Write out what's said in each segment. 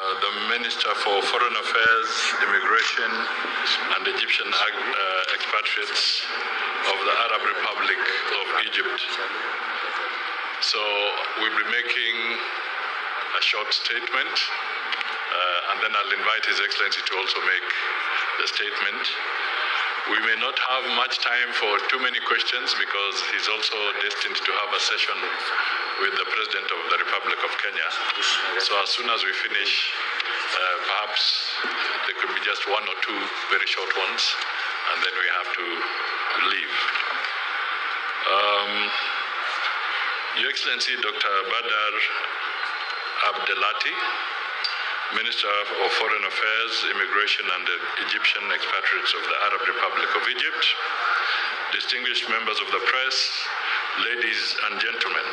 The Minister for Foreign Affairs, Immigration and Egyptian expatriates of the Arab Republic of Egypt. So we'll be making a short statement and then I'll invite His Excellency to also make the statement. We may not have much time for too many questions because he's also destined to have a session with the President of the Republic of Kenya. So as soon as we finish, perhaps there could be just one or two very short ones, and then we have to leave. Your Excellency, Dr. Badar Abdelati, Minister of Foreign Affairs, Immigration and the Egyptian expatriates of the Arab Republic of Egypt, distinguished members of the press, ladies and gentlemen.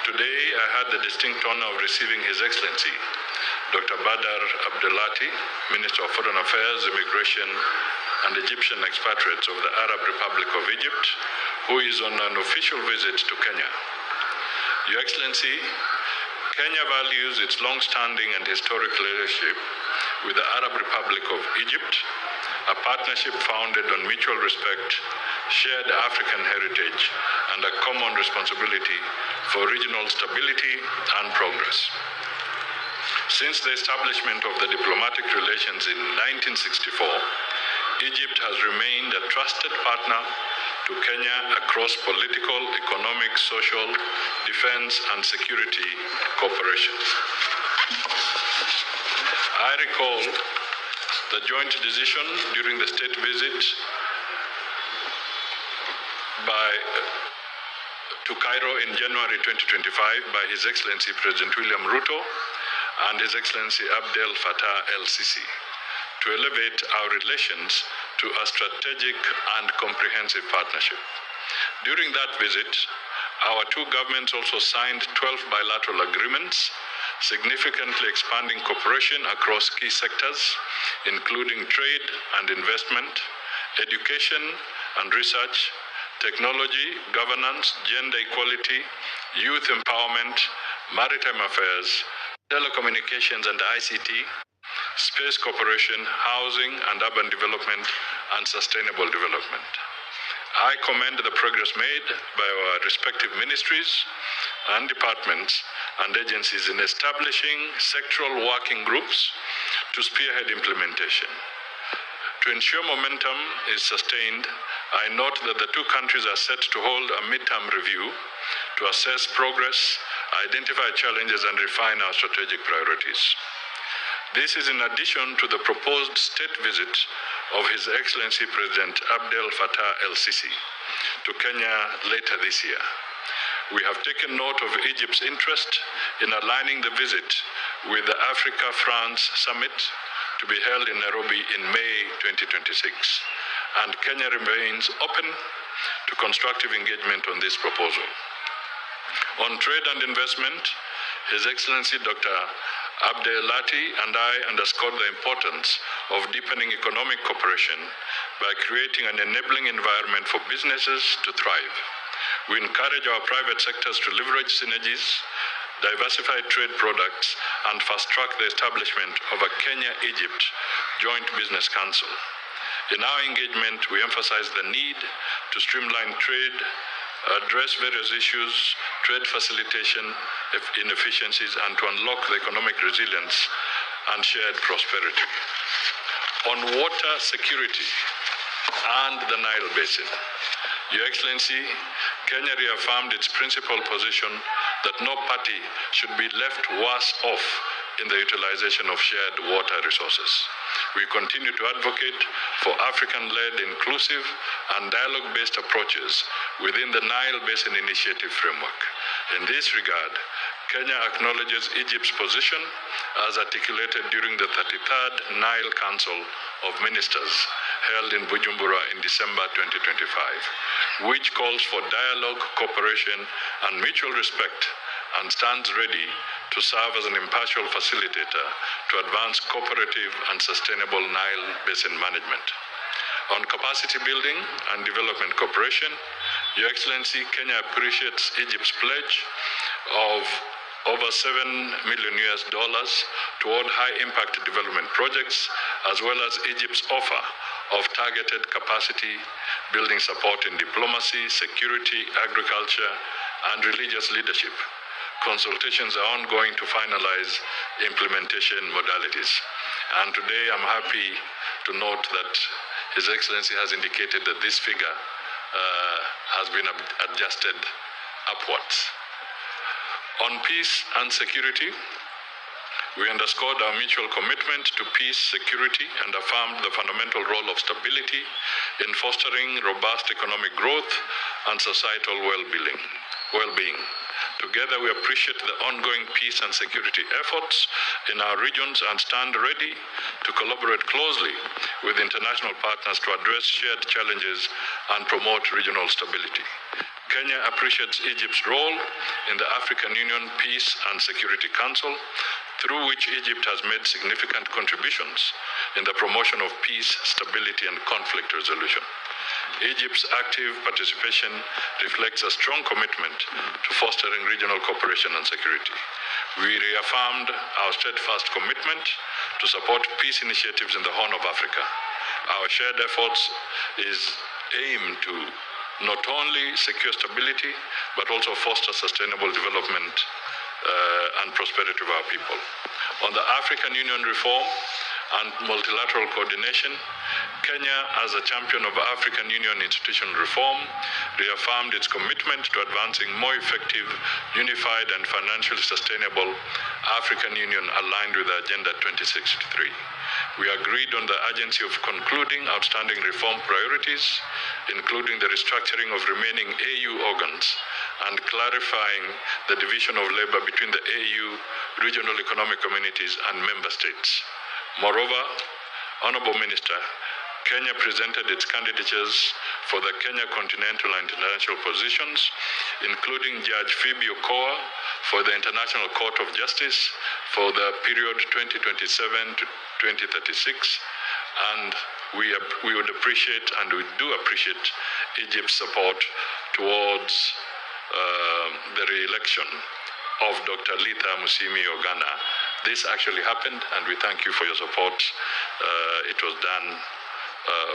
Today I had the distinct honor of receiving His Excellency, Dr. Badar Abdelati, Minister of Foreign Affairs, Immigration and Egyptian expatriates of the Arab Republic of Egypt, who is on an official visit to Kenya. Your Excellency, Kenya values its long-standing and historic relationship with the Arab Republic of Egypt, a partnership founded on mutual respect, shared African heritage, and a common responsibility for regional stability and progress. Since the establishment of the diplomatic relations in 1964, Egypt has remained a trusted partner to Kenya across political, economic, social, defense, and security cooperation. I recall the joint decision during the state visit to Cairo in January 2025 by His Excellency President William Ruto and His Excellency Abdel Fattah el-Sisi to elevate our relations to a strategic and comprehensive partnership. During that visit, our two governments also signed 12 bilateral agreements, significantly expanding cooperation across key sectors, including trade and investment, education and research, technology, governance, gender equality, youth empowerment, maritime affairs, telecommunications and ICT, space cooperation, housing and urban development, and sustainable development. I commend the progress made by our respective ministries and departments and agencies in establishing sectoral working groups to spearhead implementation. To ensure momentum is sustained, I note that the two countries are set to hold a midterm review to assess progress, identify challenges, and refine our strategic priorities. This is in addition to the proposed state visit of His Excellency President Abdel Fattah el-Sisi to Kenya later this year. We have taken note of Egypt's interest in aligning the visit with the Africa-France Summit to be held in Nairobi in May 2026, and Kenya remains open to constructive engagement on this proposal. On trade and investment, His Excellency Dr. Abdelati and I underscored the importance of deepening economic cooperation by creating an enabling environment for businesses to thrive. We encourage our private sectors to leverage synergies, diversify trade products, and fast-track the establishment of a Kenya-Egypt Joint Business Council. In our engagement, we emphasize the need to streamline trade, address various issues, trade facilitation, inefficiencies, and to unlock the economic resilience and shared prosperity. On water security and the Nile Basin, Your Excellency, Kenya reaffirmed its principal position that no party should be left worse off in the utilization of shared water resources. We continue to advocate for African-led, inclusive, and dialogue-based approaches within the Nile Basin Initiative framework. In this regard, Kenya acknowledges Egypt's position as articulated during the 33rd Nile Council of Ministers held in Bujumbura in December 2025, which calls for dialogue, cooperation, and mutual respect, and stands ready to serve as an impartial facilitator to advance cooperative and sustainable Nile Basin management. On capacity building and development cooperation, Your Excellency, Kenya appreciates Egypt's pledge of over $7 million toward high-impact development projects, as well as Egypt's offer of targeted capacity building support in diplomacy, security, agriculture, and religious leadership. Consultations are ongoing to finalize implementation modalities. And today I'm happy to note that His Excellency has indicated that this figure has been adjusted upwards. On peace and security, we underscored our mutual commitment to peace, security, and affirmed the fundamental role of stability in fostering robust economic growth and societal well-being. Together, we appreciate the ongoing peace and security efforts in our regions and stand ready to collaborate closely with international partners to address shared challenges and promote regional stability. Kenya appreciates Egypt's role in the African Union Peace and Security Council, through which Egypt has made significant contributions in the promotion of peace, stability, and conflict resolution. Egypt's active participation reflects a strong commitment to fostering regional cooperation and security. We reaffirmed our steadfast commitment to support peace initiatives in the Horn of Africa. Our shared efforts is aimed to not only secure stability, but also foster sustainable development and prosperity of our people. On the African Union reform and multilateral coordination, Kenya, as a champion of African Union institutional reform, reaffirmed its commitment to advancing more effective, unified, and financially sustainable African Union aligned with Agenda 2063. We agreed on the urgency of concluding outstanding reform priorities, including the restructuring of remaining AU organs and clarifying the division of labor between the AU, regional economic communities, and member states. Moreover, Honorable Minister, Kenya presented its candidatures for the Kenya Continental and International positions, including Judge Phoebe Okoa for the International Court of Justice for the period 2027 to 2036, and we would appreciate, and we do appreciate, Egypt's support towards the re-election of Dr. Litha Musimi Ogana. This actually happened, and we thank you for your support. It was done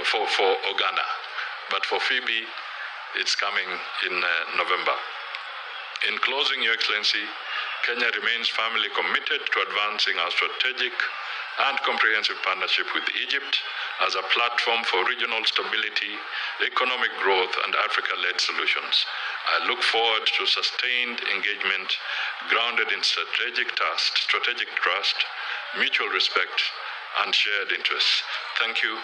for Ogana, but for Phoebe, it's coming in November. In closing, Your Excellency, Kenya remains firmly committed to advancing our strategic and comprehensive partnership with Egypt as a platform for regional stability, economic growth, and Africa-led solutions. I look forward to sustained engagement grounded in strategic trust, mutual respect, and shared interests. Thank you.